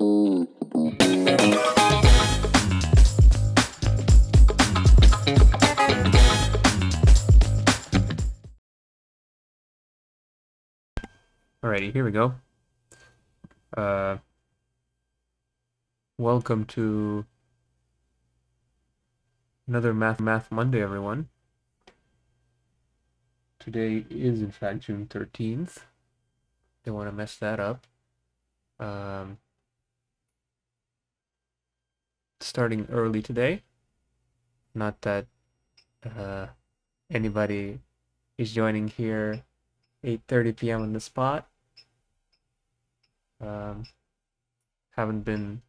Alrighty, here we go. Welcome to another Math Monday, everyone. Today is, in fact, June 13th. Don't want to mess that up. Starting early today. Not that anybody is joining here 8:30 p.m. on the spot. Haven't been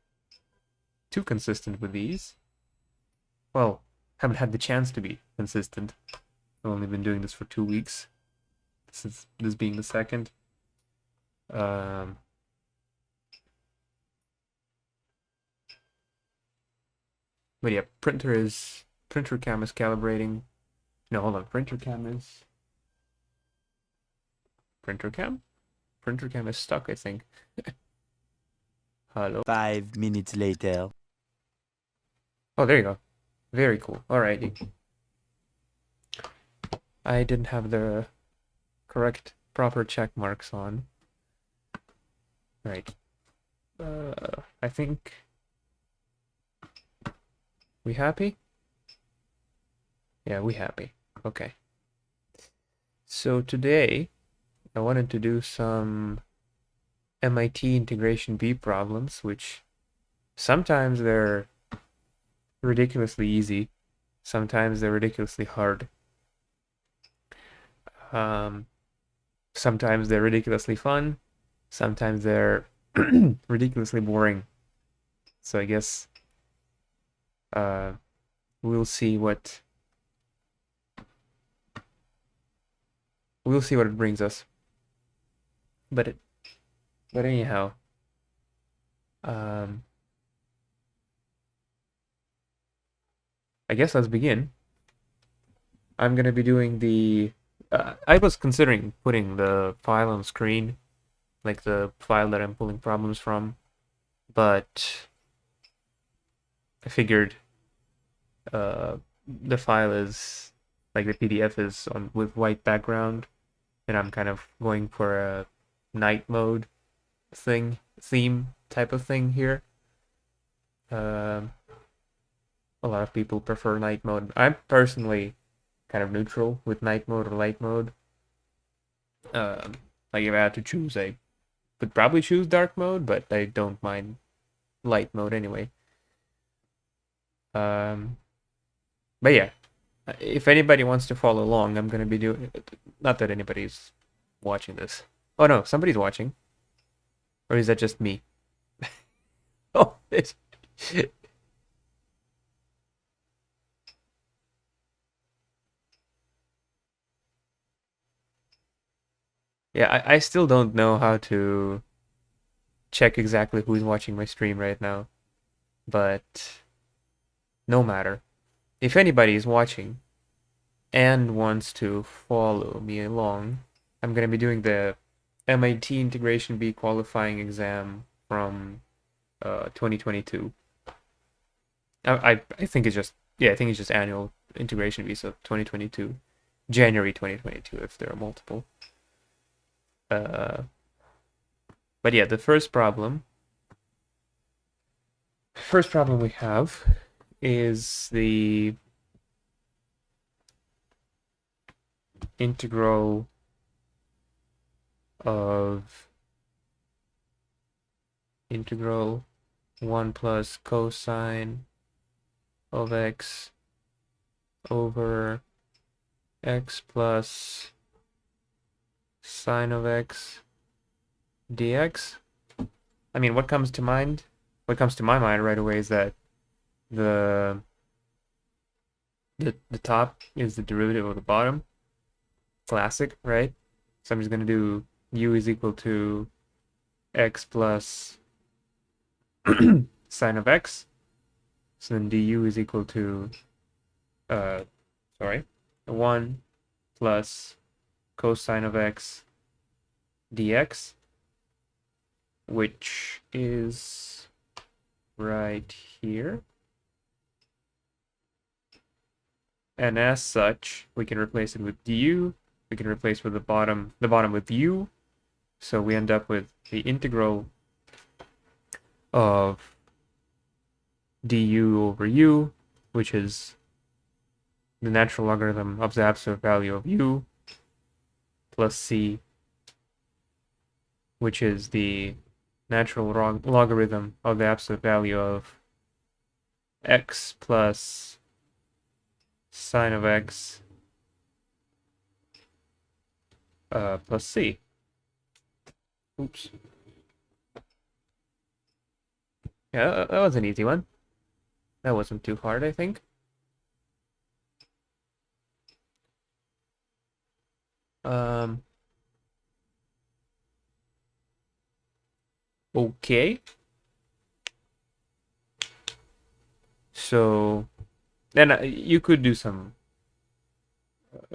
too consistent with these. Well, haven't had the chance to be consistent. I've only been doing this for 2 weeks. This being the second. But yeah, printer cam is calibrating. No, hold on. Printer cam is stuck, I think. Hello. 5 minutes later. Oh, there you go. Very cool. Alrighty. I didn't have the correct proper check marks on. Right. I think we happy? Yeah, we happy. Okay. So today I wanted to do some MIT Integration B problems, which sometimes they're ridiculously easy, sometimes they're ridiculously hard. Sometimes they're ridiculously fun, sometimes they're ridiculously boring. So I guess we'll see what it brings us. But anyhow, I guess let's begin. I'm gonna be doing the I was considering putting the file on screen, like the file that I'm pulling problems from, but I figured the file is, like, the PDF is on with white background, and I'm kind of going for a night mode theme type of thing here. A lot of people prefer night mode. I'm personally kind of neutral with night mode or light mode. Like, if I had to choose, I would probably choose dark mode, but I don't mind light mode anyway. But yeah, if anybody wants to follow along, I'm gonna be doing. Not that anybody's watching this. Oh no, somebody's watching. Or is that just me? Oh, yeah, I still don't know how to check exactly who's watching my stream right now. But no matter. If anybody is watching and wants to follow me along, I'm going to be doing the MIT Integration B qualifying exam from 2022. I think it's just, yeah, I think it's just annual integration B, so 2022. January 2022 if there are multiple. But yeah, the first problem we have is the integral of 1 plus cosine of x over x plus sine of x dx. I mean, what comes to my mind right away is that the top is the derivative of the bottom. Classic, right? So I'm just going to do u is equal to x plus sine of x. So then du is equal to 1 plus cosine of x dx. which is right here. And as such, we can replace it with du. We can replace with the bottom with u. So we end up with the integral of du over u, which is the natural logarithm of the absolute value of u, plus c, which is the natural logarithm of the absolute value of x plus sine of x plus c. Oops. Yeah, that was an easy one. That wasn't too hard, I think. Okay. So then you could do some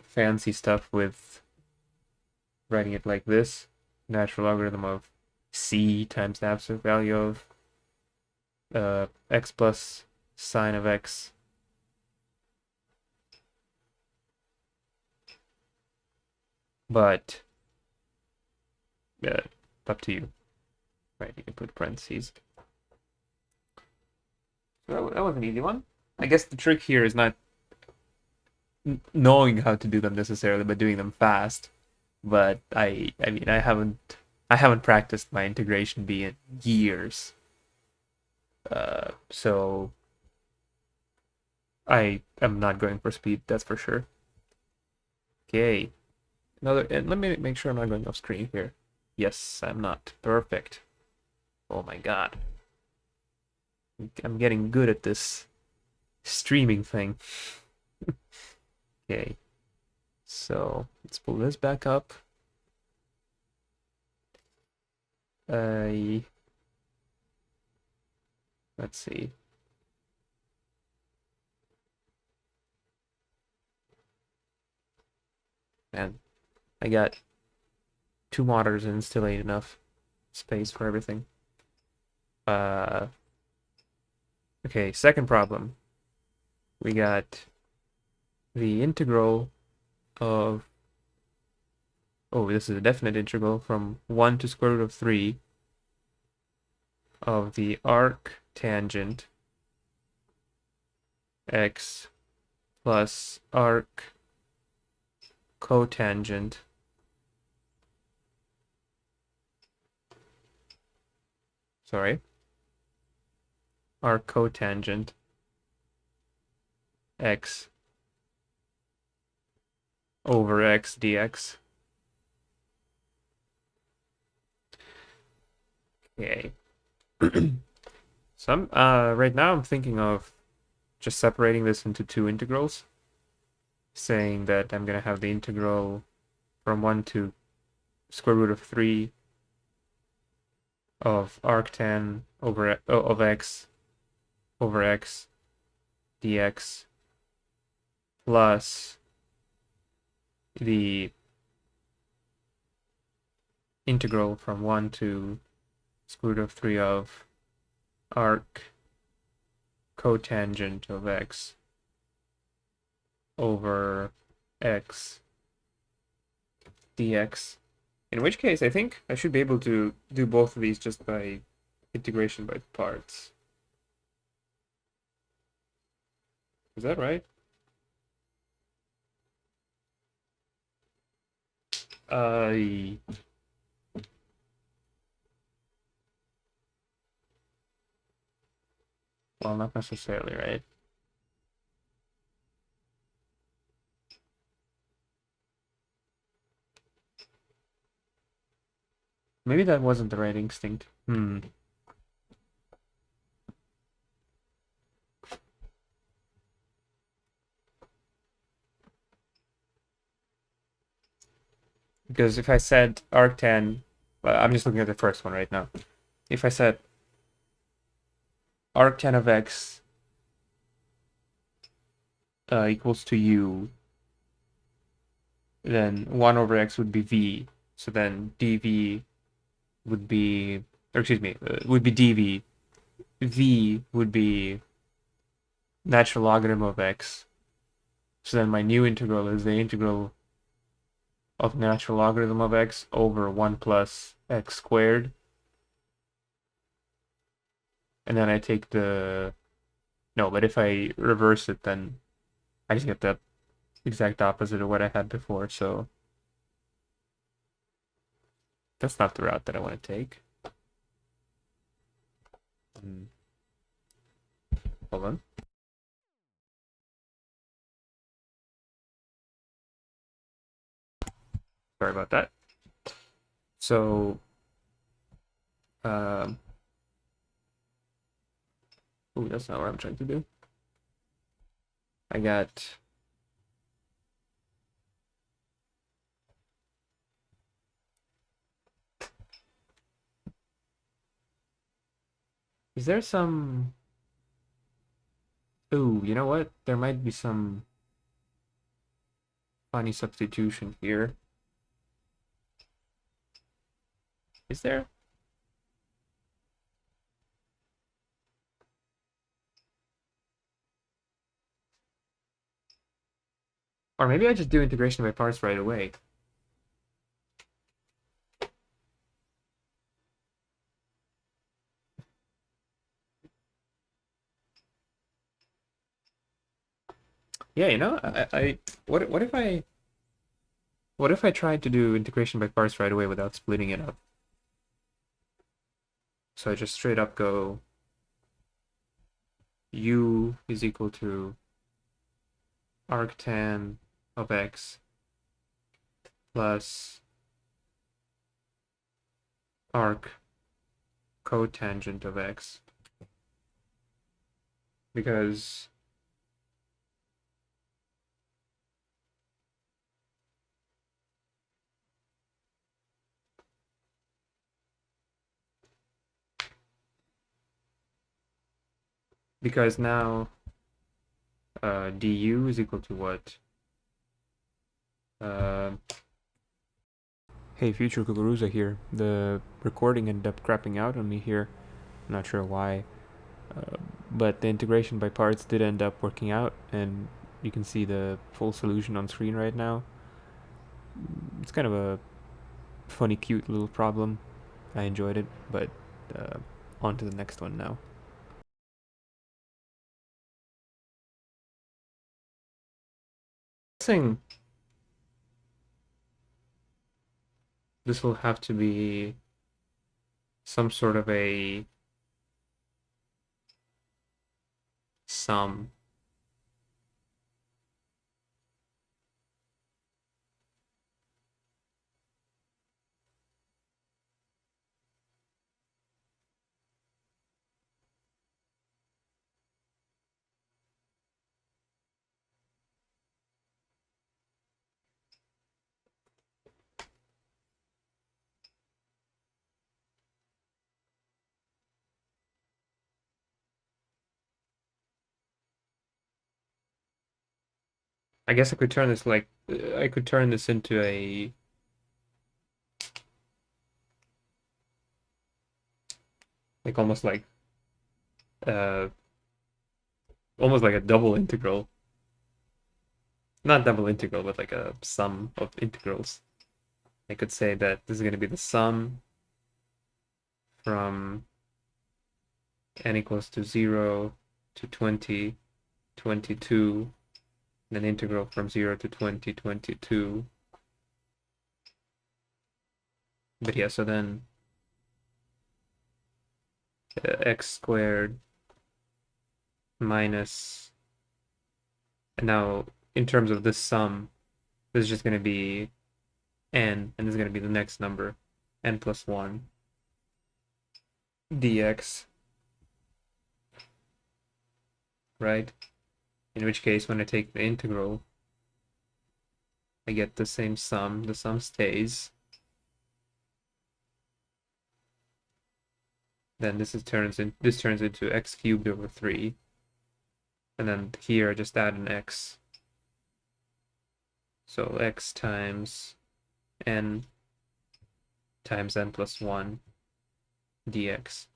fancy stuff with writing it like this. Natural logarithm of c times the absolute value of x plus sine of x. But up to you. Right, you can put parentheses. So that was an easy one. I guess the trick here is not knowing how to do them necessarily, but doing them fast. But I mean, I haven't practiced my integration bee in years. So I am not going for speed, that's for sure. Okay. And let me make sure I'm not going off screen here. Yes, I'm not. Perfect. Oh my god. I'm getting good at this streaming thing. Okay. So let's pull this back up. Let's see. Man, I got 2 monitors and still ain't enough space for everything. Okay, second problem. We got the integral of, this is a definite integral from 1 to square root of 3 of the arc tangent x plus arc cotangent arc cotangent x over x dx. Okay. So right now I'm thinking of just separating this into 2 integrals, saying that I'm gonna have the integral from 1 to square root of 3 of arctan over of x over x dx plus the integral from 1 to square root of 3 of arc cotangent of x over x dx. In which case, I think I should be able to do both of these just by integration by parts. Is that right? Well, not necessarily, right? Maybe that wasn't the right instinct. Because if I said arctan, I'm just looking at the first one right now. If I said arctan of x equals to u, then 1 over x would be v. So then dv would be or excuse me, would be dv. V would be natural logarithm of x. So then my new integral is the integral of natural logarithm of x over 1 plus x squared. And then I take the... No, but if I reverse it, then I just get the exact opposite of what I had before, so that's not the route that I want to take. Hold on. Sorry about that. So, ooh, that's not what I'm trying to do. I got... Is there some... Ooh, you know what? There might be some funny substitution here. Is there? Or maybe I just do integration by parts right away. Yeah, you know, what if I tried to do integration by parts right away without splitting it up? So I just straight up go u is equal to arctan of x plus arc cotangent of x. Because now du is equal to what? Hey, future Kukuruza here. The recording ended up crapping out on me here. I'm not sure why. But the integration by parts did end up working out, and you can see the full solution on screen right now. It's kind of a funny, cute little problem. I enjoyed it, but on to the next one now. Guessing this will have to be some sort of a sum. I guess I could turn this I could turn this into a almost uh almost like a double integral. Not double integral, but like a sum of integrals. I could say that this is going to be the sum from n equals to 0 to 20, 22, and an integral from 0 to 20, 22. But yeah, so then x squared minus, and now in terms of this sum, this is just going to be n, and this is going to be the next number, n plus 1 dx, right? In which case, when I take the integral, I get the same sum. The sum stays. Then this turns into x cubed over 3. And then here, just add an x. So x times n plus 1 dx.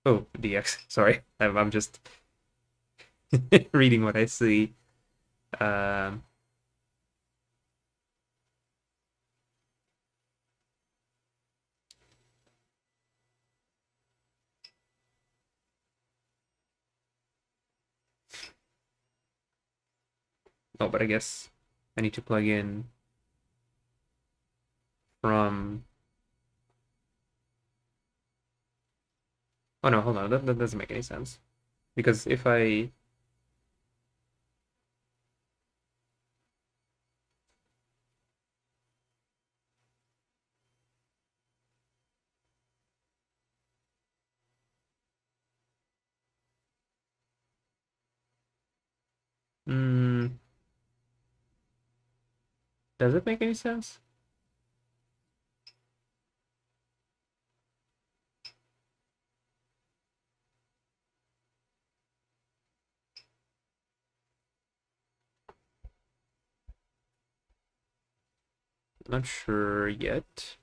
Oh, dx. Sorry, I'm just reading what I see. Um, oh, but I guess I need to plug in from. Oh no, hold on. That doesn't make any sense. Because if I. Mm, does it make any sense? Not sure yet.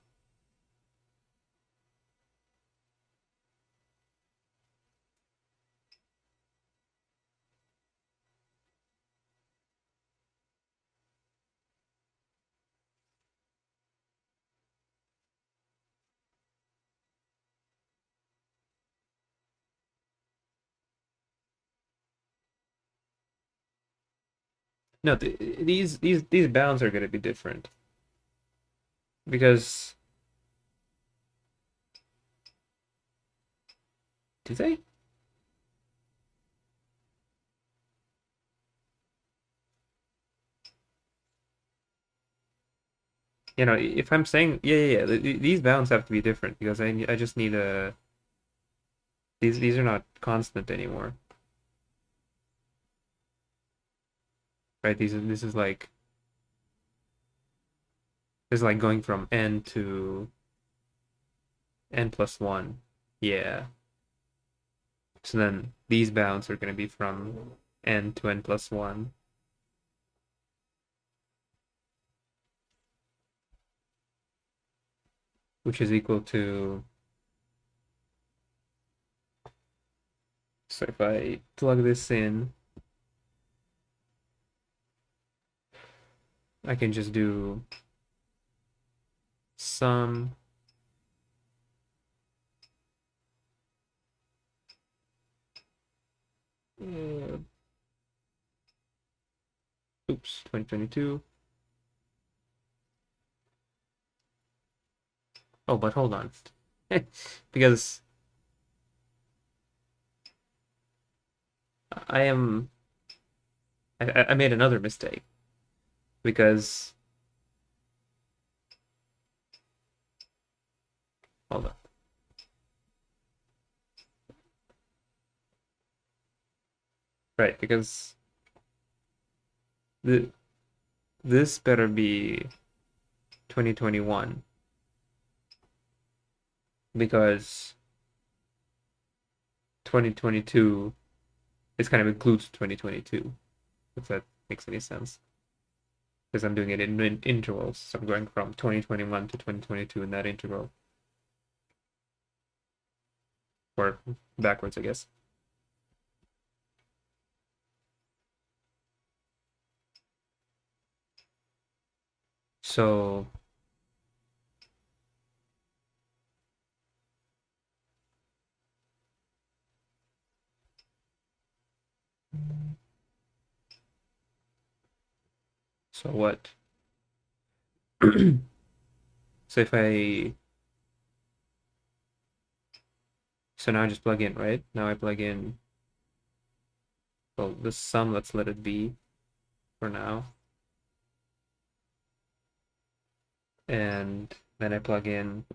No, these bounds are going to be different because do they? You know, if I'm saying these bounds have to be different because I just need a these are not constant anymore, right? This is like going from n to n plus one, yeah. So then these bounds are going to be from n to n plus one, which is equal to. So if I plug this in, I can just do sum uh, oops, 2022. Oh, but hold on. Because I am I made another mistake because hold on. Right, because the this better be 2021 because 2022 is kind of includes 2022, if that makes any sense. Because I'm doing it in intervals. So I'm going from 2021 to 2022 in that interval. Or backwards, I guess. So so what? So if I so now I just plug in, right? Now I plug in, well, this sum, let's let it be for now. And then I plug in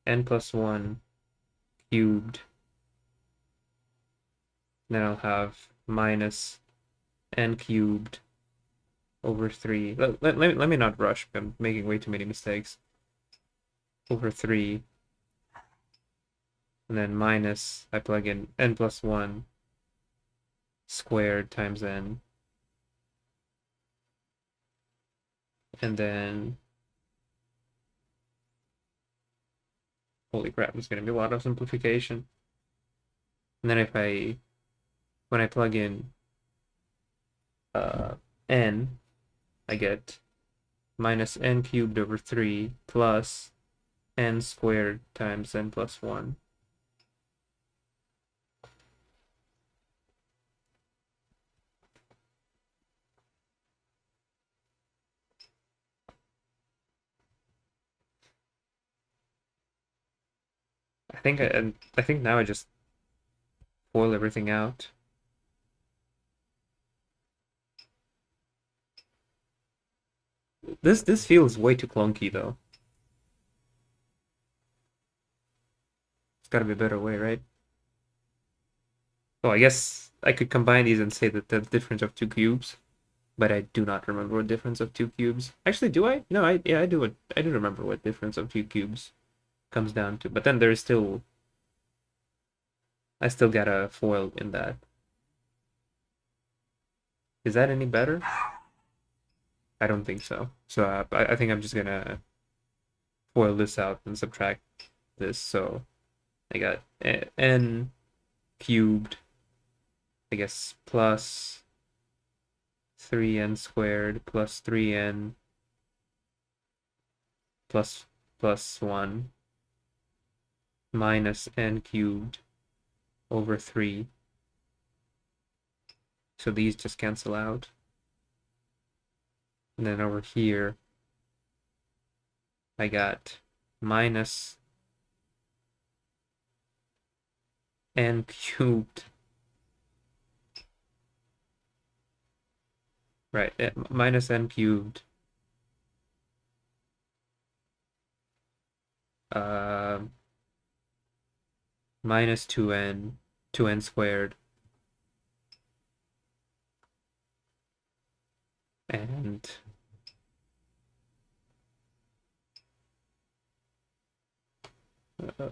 n plus 1 cubed. Then I'll have minus n cubed over 3. Let me not rush. I'm making way too many mistakes. Over 3. And then minus, I plug in n plus 1 squared times n. And then Holy crap, there's gonna be a lot of simplification. And then when I plug in n, I get minus n cubed over 3 plus n squared times n plus 1. I think now I just FOIL everything out. This feels way too clunky though. It's gotta be a better way, right? Oh, I guess I could combine these and say that the difference of two cubes, but I do not remember what difference of two cubes. Actually, do I? No, I do it. I do remember what difference of two cubes comes down to. But then there's still I still got a FOIL in that. Is that any better? I don't think so. So I think I'm just gonna FOIL this out and subtract this. So I got n cubed, I guess, plus 3n squared plus 3n plus 1 minus n cubed over 3. So these just cancel out. And then over here, I got minus n cubed. Right, minus n cubed. Minus 2n squared. And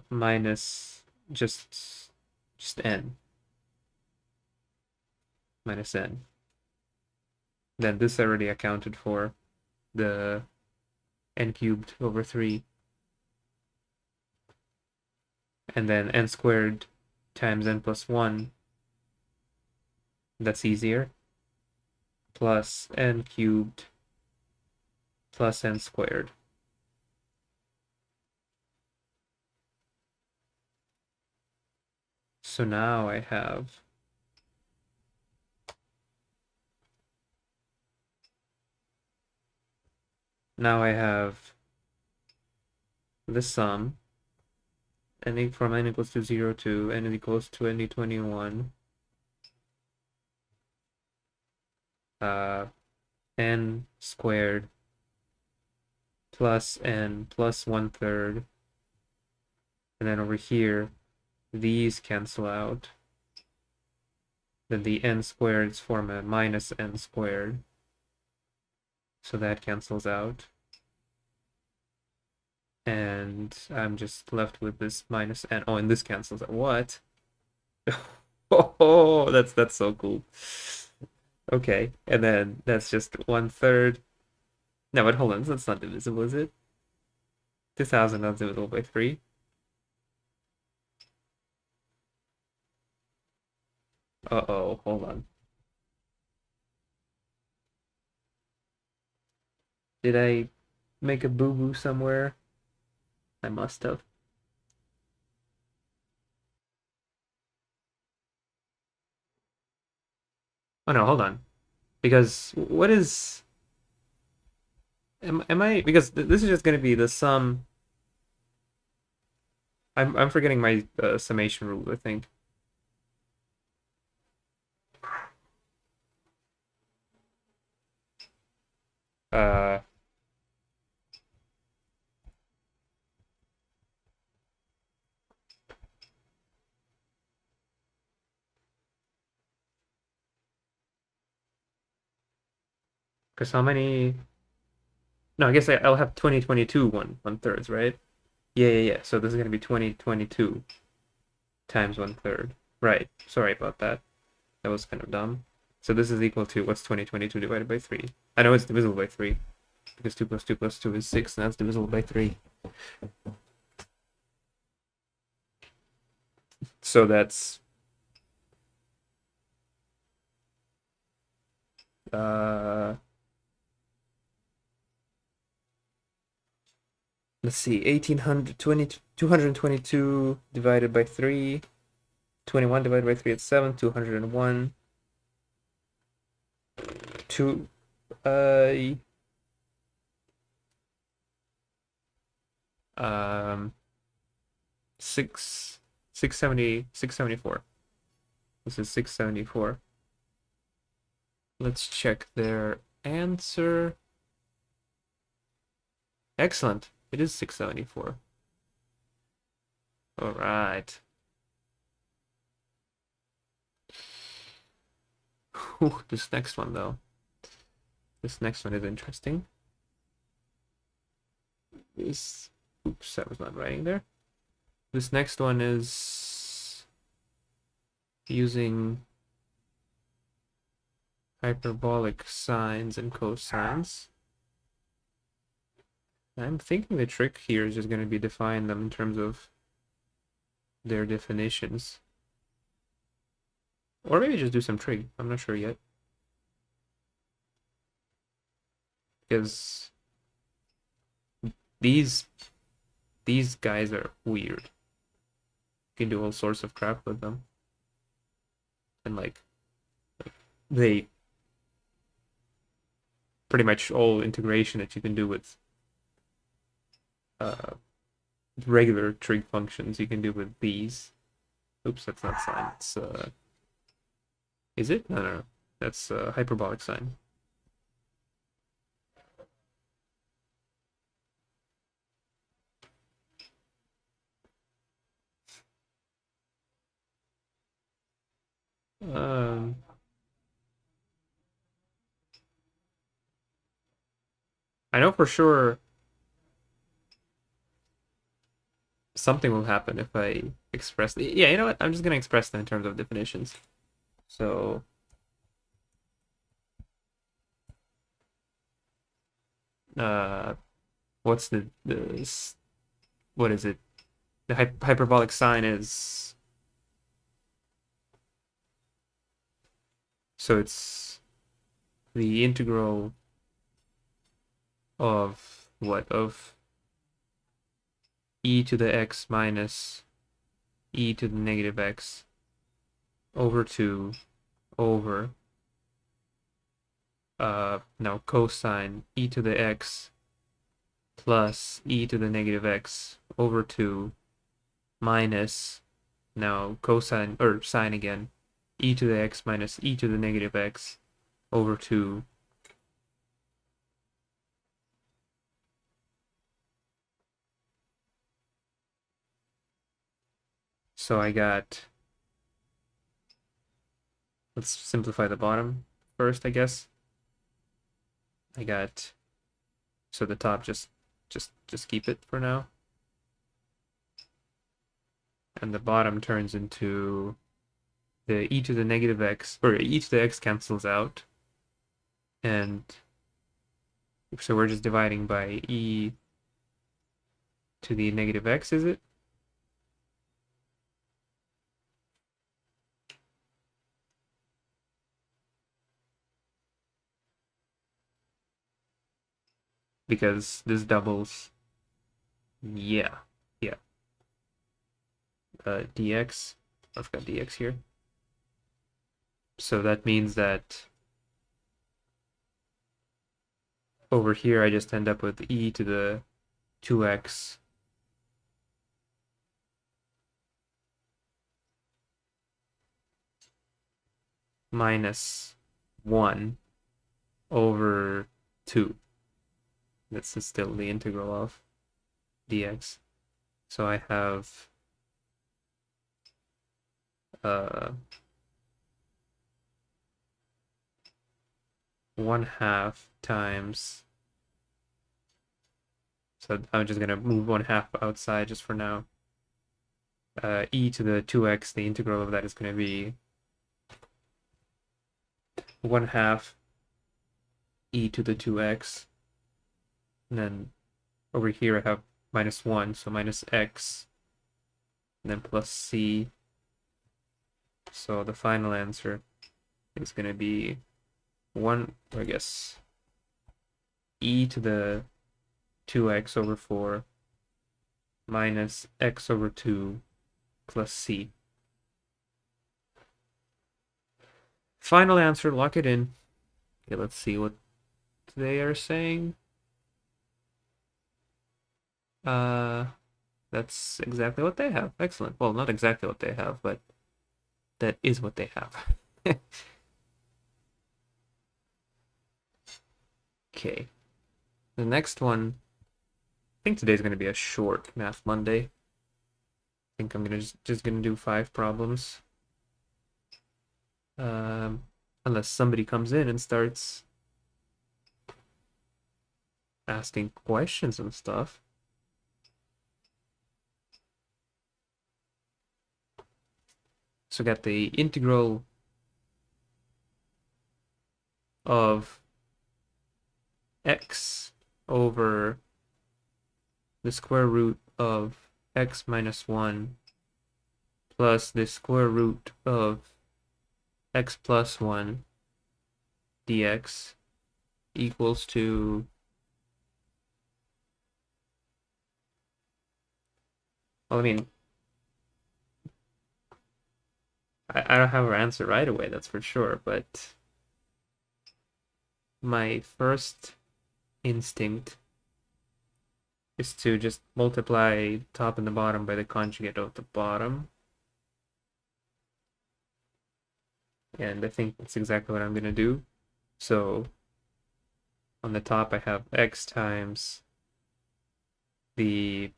minus just n. Minus n. Then this already accounted for the n cubed over 3. And then n squared times n plus 1. That's easier. Plus n cubed plus n squared. So now I have the sum n from n equals to 0 to n equals to n21 n squared plus n plus 1/3, and then over here these cancel out. Then the n squareds form a minus n squared, so that cancels out. And I'm just left with this minus n. Oh, and this cancels out. What? Oh, that's so cool. Okay, and then that's just 1/3. No, but hold on, that's not divisible, is it? 2000 not divisible by 3. Uh-oh, hold on. Did I make a boo-boo somewhere? I must have. Oh no, hold on. Because what is... Am I... Because this is just going to be the sum... I'm forgetting my summation rule, I think. Uh... Because how many... No, I guess I'll have 2022 1/3, right? Yeah. So this is going to be 2022 times 1/3. Right. Sorry about that. That was kind of dumb. So this is equal to, what's 2022 divided by 3? I know it's divisible by 3, because 2 plus 2 plus 2 is 6, and that's divisible by 3. So that's uh let's see, 222 divided by 3, 21 divided by 3 is 7, 201, 2, um, 6, 670, 674. This is 674. Let's check their answer. Excellent. It is 674. All right. Ooh, this next one, though. This next one is interesting. Oops, I was not writing there. This next one is using hyperbolic sines and cosines. I'm thinking the trick here is just going to be define them in terms of their definitions. Or maybe just do some trig. I'm not sure yet. Because these guys are weird. You can do all sorts of crap with them. And like they pretty much all integration that you can do with regular trig functions you can do with these. Oops, that's not sine. It's is it? No. That's hyperbolic sine. I know for sure something will happen if I express. Yeah, you know what? I'm just gonna express them in terms of definitions. So what's the what is it? The hyperbolic sine is, so it's the integral of what? Of e to the x minus e to the negative x over 2 over now cosine e to the x plus e to the negative x over 2 minus now cosine or sine again e to the x minus e to the negative x over 2 so I got, let's simplify the bottom first, I guess. I got, so the top just keep it for now. And the bottom turns into the e to the negative x, or e to the x cancels out. And so we're just dividing by e to the negative x, is it? Because this doubles, yeah. Dx, I've got dx here. So that means that over here I just end up with e to the 2x minus 1 over 2. This is still the integral of dx. So I have 1/2 times, so I'm just gonna move 1/2 outside just for now. E to the 2x, the integral of that is gonna be 1/2 e to the 2x, and then over here I have minus 1, so minus x, and then plus c So the final answer is going to be 1, I guess, e to the 2x over 4 minus x over 2 plus c. Final answer, lock it in. Okay, let's see what they are saying. That's exactly what they have. Excellent. Well, not exactly what they have, but that is what they have. Okay. The next one, I think today's going to be a short Math Monday. I think I'm gonna just gonna do 5 problems. Unless somebody comes in and starts asking questions and stuff. So we got the integral of x over the square root of x minus 1 plus the square root of x plus 1 dx equals to well, I mean, I don't have an answer right away, that's for sure, but my first instinct is to just multiply top and the bottom by the conjugate of the bottom. And I think that's exactly what I'm going to do. So on the top I have x times the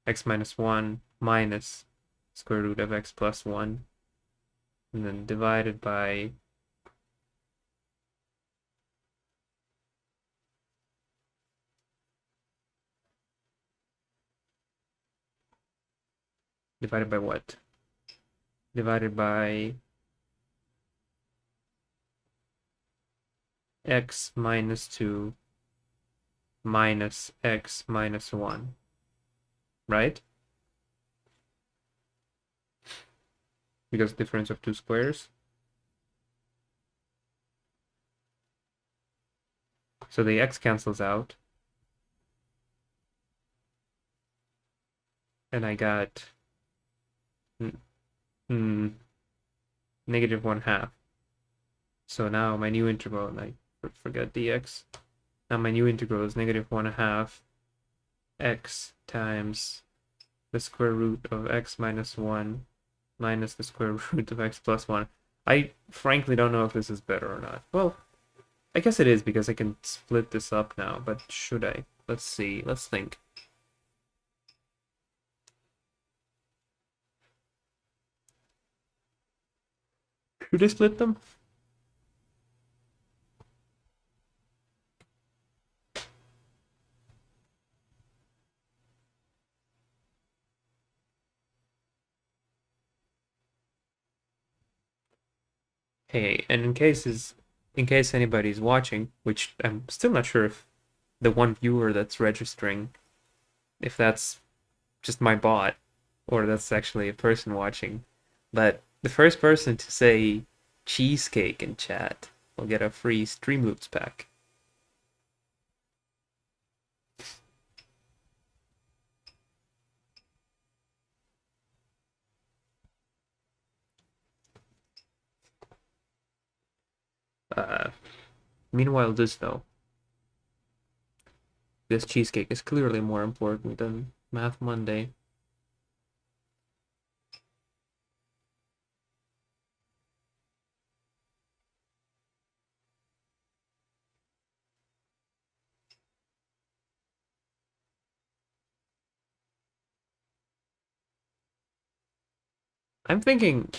x minus 1 minus square root of x plus 1, and then divided by what? Divided by x minus 2 minus x minus 1, right? Because difference of two squares. So the x cancels out. And I got negative 1/2. So now my new integral, and I forget dx. Now my new integral is negative 1/2 x times the square root of x minus 1 minus the square root of x plus 1. I frankly don't know if this is better or not. Well, I guess it is because I can split this up now, but should I? Let's see. Let's think. Should I split them? Hey, and in case anybody's watching, which I'm still not sure if the one viewer that's registering, if that's just my bot or that's actually a person watching, but the first person to say cheesecake in chat will get a free Streamloops pack. Meanwhile, this cheesecake is clearly more important than Math Monday. I'm thinking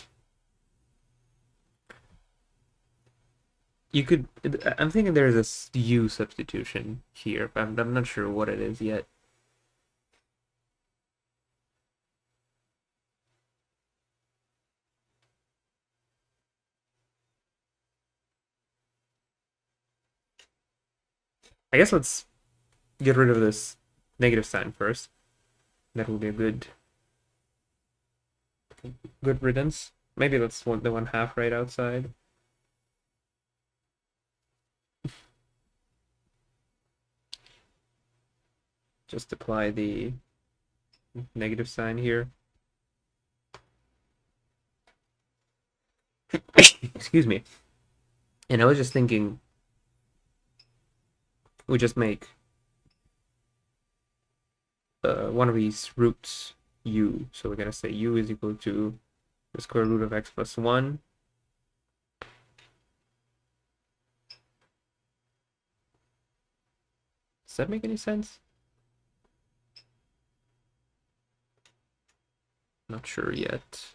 I'm thinking there's a U substitution here, but I'm not sure what it is yet. I guess let's get rid of this negative sign first. That will be a good riddance. Maybe let's want the 1/2 right outside. Just apply the negative sign here. Excuse me. And I was just thinking, we just make one of these roots u. So we're gonna say u is equal to the square root of x plus 1. Does that make any sense? Not sure yet.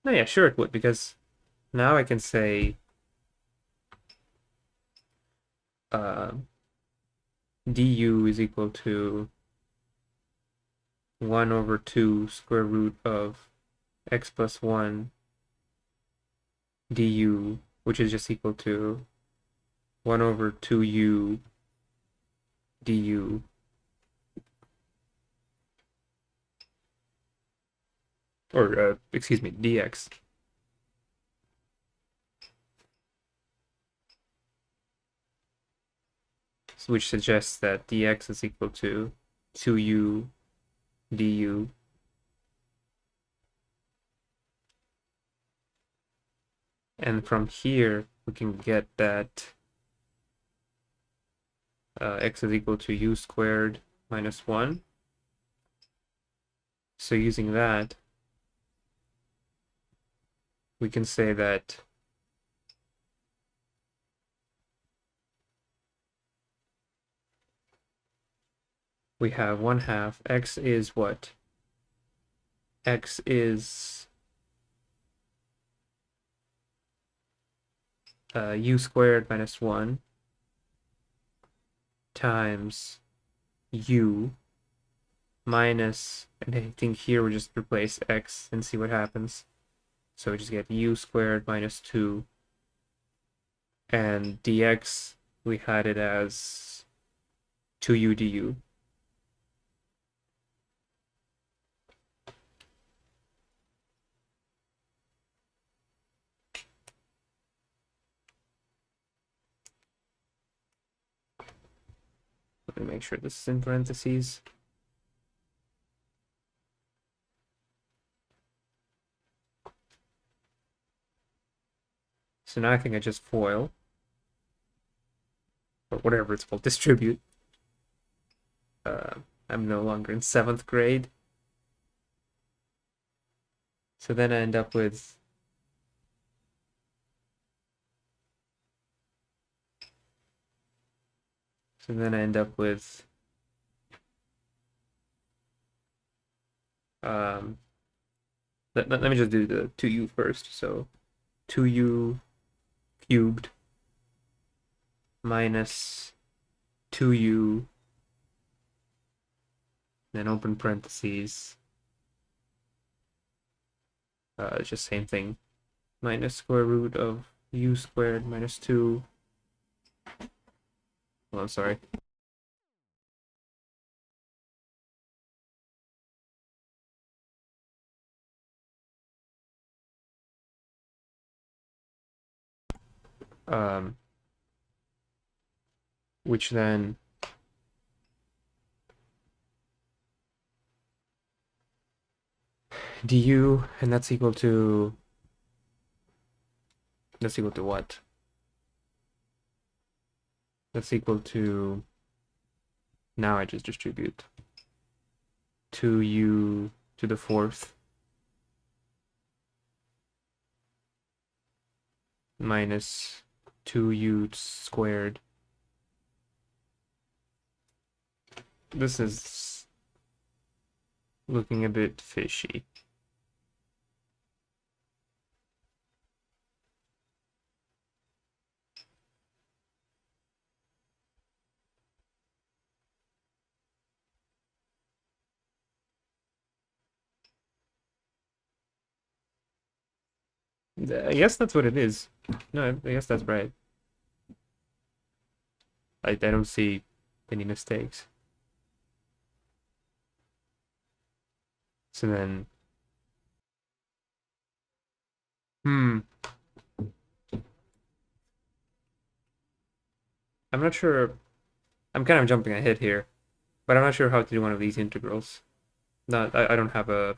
No, yeah, sure it would, because now I can say du is equal to 1 over 2 square root of x plus 1 du, which is just equal to 1 over 2u du. Or, excuse me, dx. Which suggests that dx is equal to 2u du. And from here, we can get that x is equal to u squared minus 1. So using that, we can say that we have 1/2. X is what? X is u squared minus 1 times u minus, and I think here we just replace x and see what happens. So we just get u squared minus 2, and dx, we had it as 2u du. Let me make sure this is in parentheses. So now I think I just FOIL, or whatever it's called, distribute. I'm no longer in 7th grade. So then I end up with let me just do the 2u first. So 2u cubed minus 2u, then open parentheses, it's just same thing, minus square root of u squared minus 2. Oh, I'm sorry. Which then du, and that's equal to what? That's equal to, now I just distribute 2u to the 4th minus 2u squared. This is looking a bit fishy. I guess that's what it is. No, I guess that's right. I don't see any mistakes. So then, I'm not sure. I'm kind of jumping ahead here, but I'm not sure how to do one of these integrals. I don't have a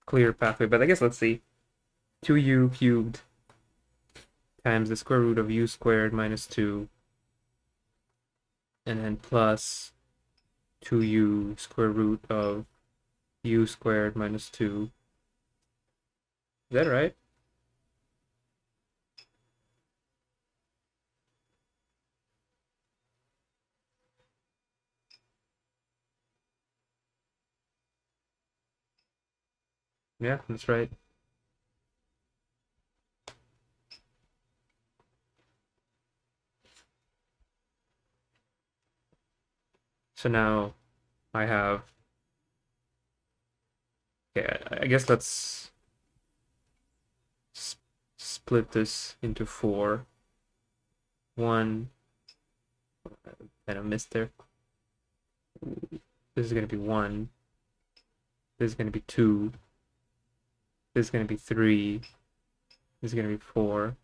clear pathway, but I guess let's see. 2u cubed times the square root of u squared minus 2, and then plus 2u square root of u squared minus 2. Is that right? Yeah, that's right. So now I have, okay, I guess let's split this into 4. 1, and I missed there. This is going to be 1. This is going to be 2. This is going to be 3. This is going to be 4.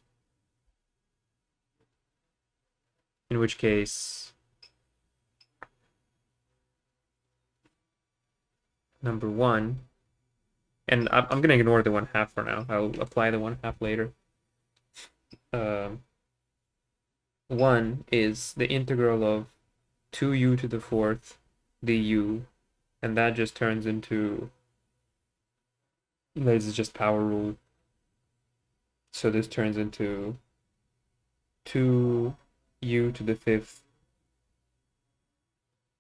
In which case, number 1, and I'm going to ignore the 1/2 for now. I'll apply the 1/2 later. 1 is the integral of 2u to the 4th du, and that just turns into, this is just power rule. So this turns into 2u to the 5th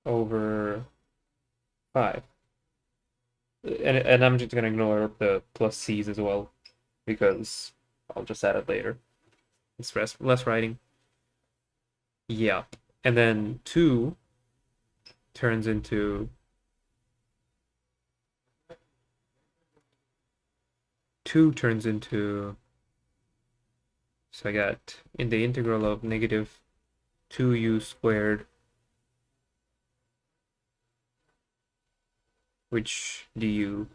over 5. And I'm just going to ignore the plus c's as well, because I'll just add it later. It's less writing. Yeah. And then 2 turns into 2 turns into, so I got in the integral of negative 2u squared, which du,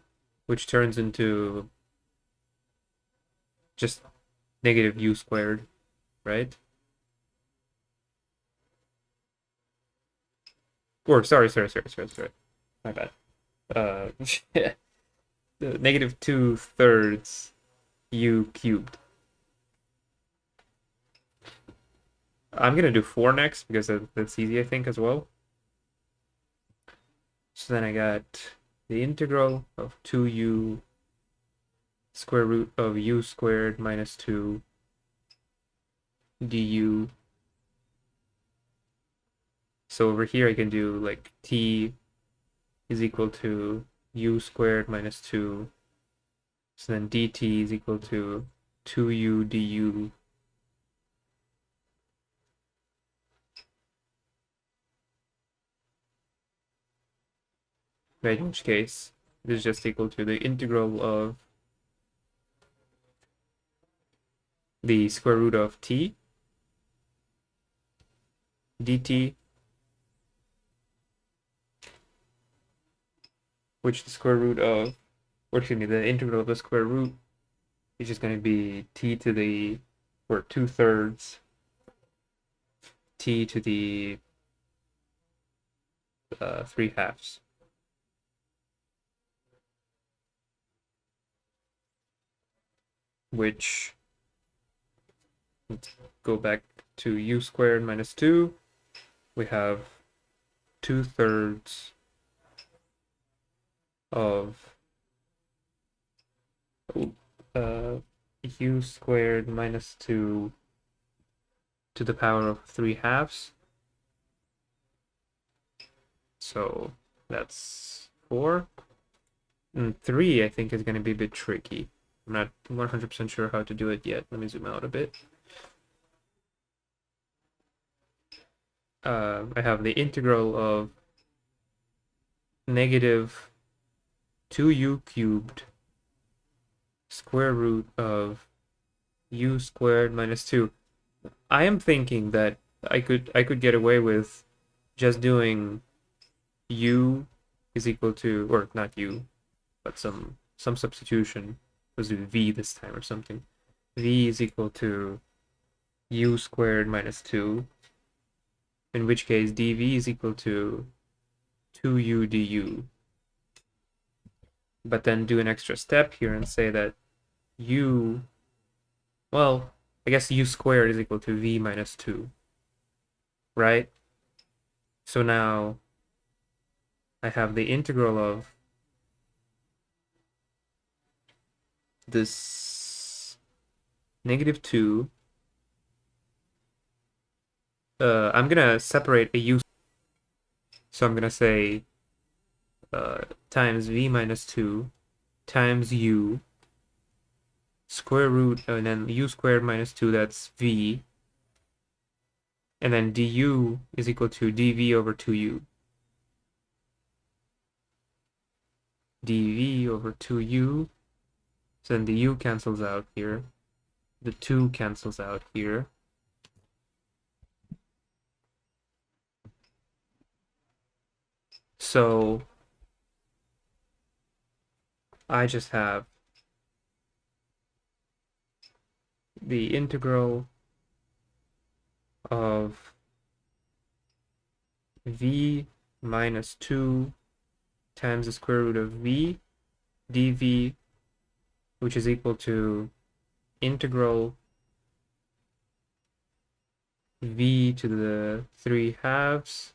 which turns into just negative u squared, right? Or sorry. My bad. Negative 2/3 u cubed. I'm gonna do 4 next because that's easy, I think, as well. So then I got the integral of 2u square root of u squared minus 2 du. So over here I can do like t is equal to u squared minus 2. So then dt is equal to 2u du. Right, in which case this is just equal to the integral of the square root of t dt, which the square root of, or excuse me, the integral of the square root is just going to be t to the, or 2/3 t to the 3/2. Which, let's go back to u squared minus 2. We have 2/3 of u squared minus 2 to the power of 3/2. So that's 4. And 3, I think, is going to be a bit tricky. I'm not 100% sure how to do it yet. Let me zoom out a bit. I have the integral of negative 2u cubed square root of u squared minus 2. I am thinking that I could get away with just doing u is equal to, or not u, but some substitution. Let's do v this time or something. V is equal to u squared minus 2, in which case dv is equal to 2u du. But then do an extra step here and say that u, well, I guess u squared is equal to v minus 2, right? So now I have the integral of this -2. I'm gonna separate a u, so I'm gonna say times v minus 2 times u square root, and then u squared minus 2, that's v, and then du is equal to dv over 2u. dv over 2u, so then the u cancels out here, the 2 cancels out here. So I just have the integral of v minus 2 times the square root of v dv, which is equal to integral v to the 3/2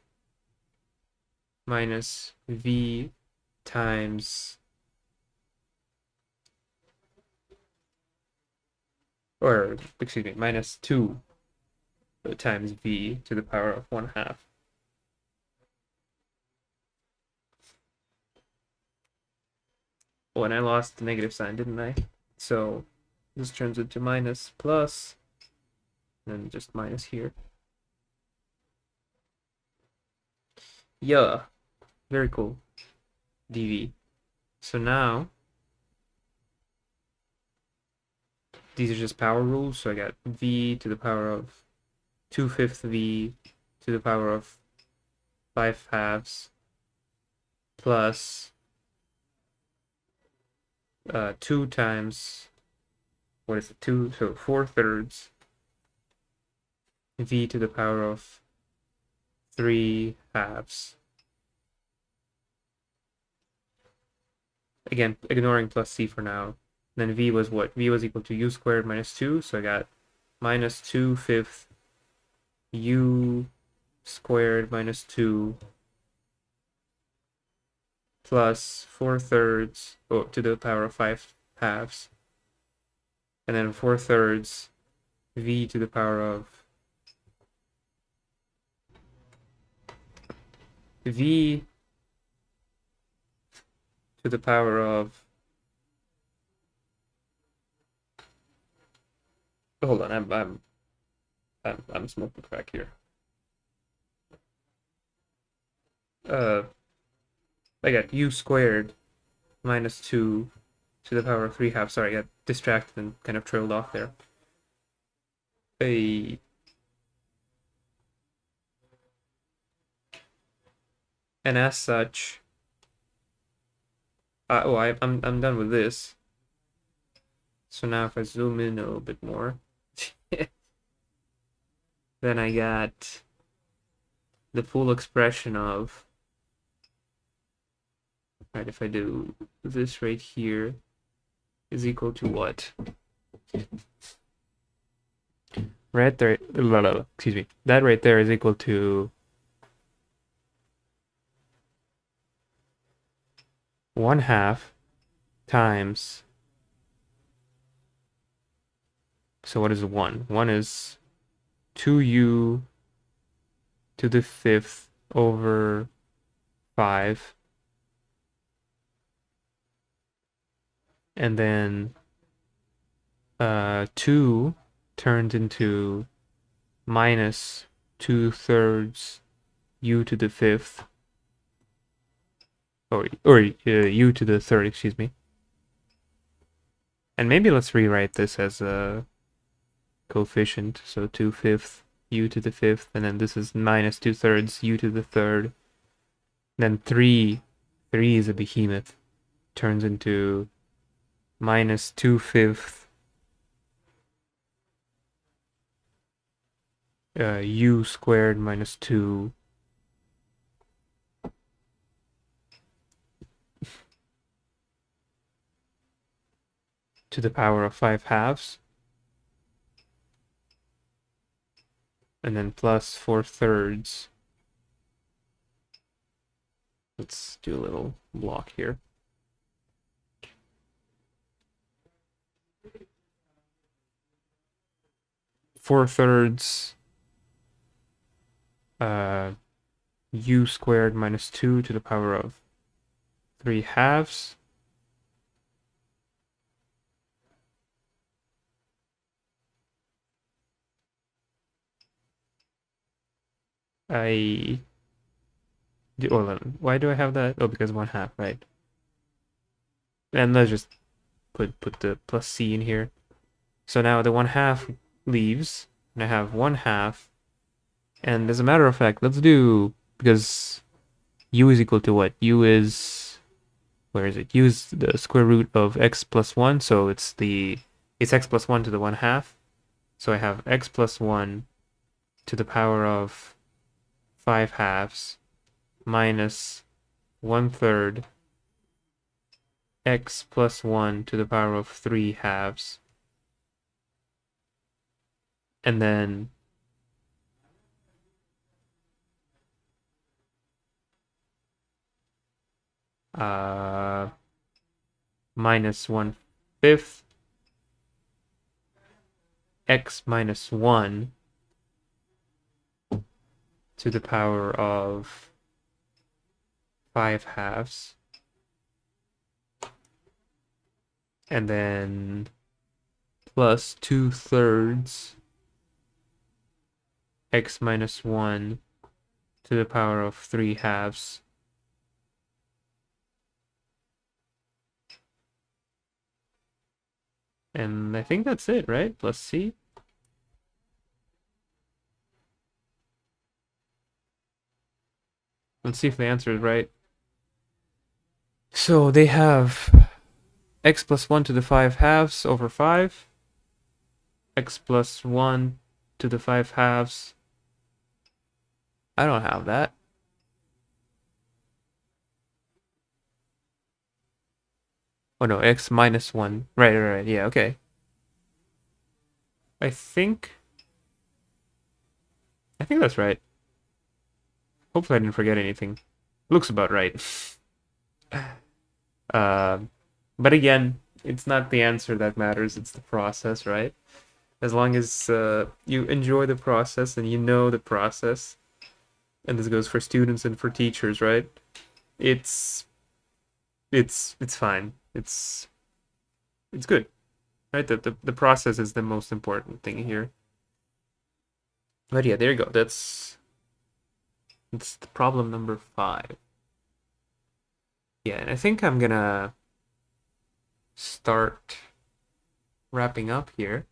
minus v times, or excuse me, minus 2 times v to the power of 1/2. Oh, and I lost the negative sign, didn't I? So this turns into minus plus, and then just minus here. Yeah, very cool. dv. So now these are just power rules, so I got v to the power of 2/5 v to the power of 5/2 plus 2 times, what is it, 2, so 4/3 v to the power of 3/2. Again, ignoring plus c for now. Then v was what? V was equal to u squared minus 2, so I got minus 2/5 u squared minus 2 plus 4/3 to the power of 5/2, and then 4/3 v to the power of v to the power of, hold on, I'm smoking crack here. I got u squared minus 2 to the power of 3/2. Sorry, I got distracted and kind of trailed off there. And as such, I'm done with this. So now if I zoom in a little bit more, then I got the full expression of, right, if I do this right here, is equal to what? Right there, excuse me, that right there is equal to 1/2 times, so what is 1? 1 is 2u to the 5th over 5. And then 2 turned into minus 2/3 u to the 5th, or u to the 3rd, excuse me. And maybe let's rewrite this as a coefficient, so 2/5 u to the fifth, and then this is minus 2/3 u to the third. Then 3 is a behemoth. Turns into minus 2/5 u squared minus 2 to the power of 5/2, and then plus 4/3. Let's do a little block here. Four-thirds u squared minus 2 to the power of 3/2. Why do I have that? Oh, because 1/2, right? And let's just put the plus c in here. So now the 1/2 leaves, and I have 1/2. And as a matter of fact, let's do, because u is equal to what? U is, where is it? U is the square root of x plus 1, so it's x plus 1 to the 1/2. So I have x plus 1 to the power of 5/2 minus 1/3 x plus 1 to the power of 3/2. And then minus 1/5 x minus 1 to the power of 5/2. And then plus 2/3 x minus 1 to the power of 3/2. And I think that's it, right? Plus c. Let's see if the answer is right. So they have x plus 1 to the 5/2 over 5. X plus 1 to the 5/2. I don't have that. Oh no, x minus 1. Right. Yeah, okay. I think that's right. Hopefully I didn't forget anything. Looks about right. But again, it's not the answer that matters, it's the process, right? As long as you enjoy the process and you know the process, and this goes for students and for teachers, right? It's fine. It's good, right? The process is the most important thing here. But yeah, there you go. That's the problem number 5. Yeah, and I think I'm gonna start wrapping up here.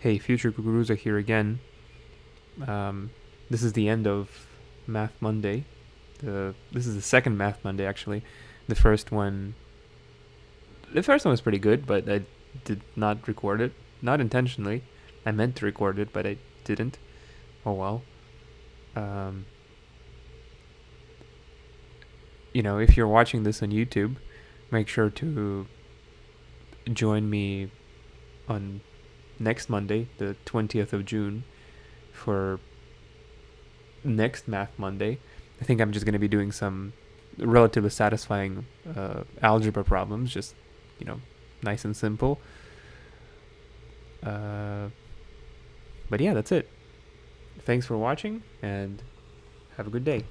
Hey, Future Kukuruza here again. This is the end of Math Monday. This is the second Math Monday, actually. The first one was pretty good, but I did not record it. Not intentionally. I meant to record it, but I didn't. Oh well. If you're watching this on YouTube, make sure to join me on next Monday, the 20th of June, for next Math Monday. I think I'm just going to be doing some relatively satisfying algebra problems, just, nice and simple. But yeah, that's it. Thanks for watching, and have a good day.